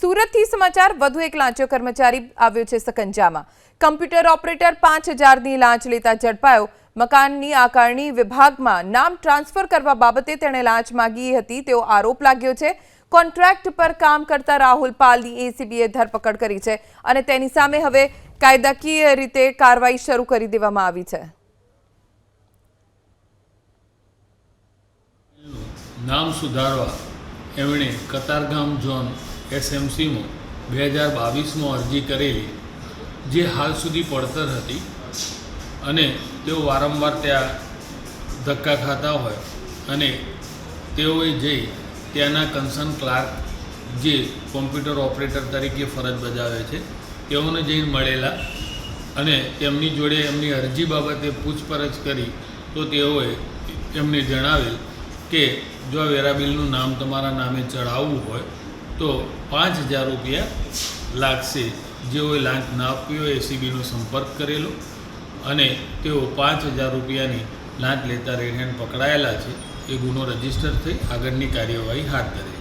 સુરતથી સમાચાર વધુ એક લાંચો કર્મચારી આવ્યો છે સકંજામાં। કમ્પ્યુટર ઓપરેટર 5000ની લાંચ લેતા ઝડપાયો। મકાનની આકારણી વિભાગમાં નામ ટ્રાન્સફર કરવા બાબતે તેણે લાંચ માંગી હતી તેવો આરોપ લાગ્યો છે। કોન્ટ્રાક્ટ પર કામ કરતા રાહુલ પાલની એસીબીએ ધરપકડ કરી છે અને તેની સામે હવે કાયદાકીય રીતે કાર્યવાહી શરૂ કરી દેવામાં આવી છે। નામ સુધારવા એમણે કતારગામ ઝોન એસએમસીમાં 2022માં અરજી કરેલી, જે હાલ સુધી પડતર હતી અને તેઓ વારંવાર ત્યાં ધક્કા ખાતા હોય અને તેઓએ જઈ ત્યાંના કન્સર્ન ક્લાર્ક જે કોમ્પ્યુટર ઓપરેટર તરીકે ફરજ બજાવે છે તેઓને જઈને મળેલા અને તેમની જોડે એમની અરજી બાબતે પૂછપરછ કરી તો તેઓએ એમને જણાવેલ કે જો આ વેરા બિલનું નામ તમારા નામે ચડાવવું હોય તો 5000 રૂપિયા લાગશે। જેઓએ લાંચ ના આપવી હોય એસીબીનો સંપર્ક કરેલો અને તેઓ 5000 રૂપિયાની લાંચ લેતા રેડ હેન્ડ પકડાયેલા છે। એ ગુનો રજીસ્ટર થઈ આગળની કાર્યવાહી હાથ ધરી।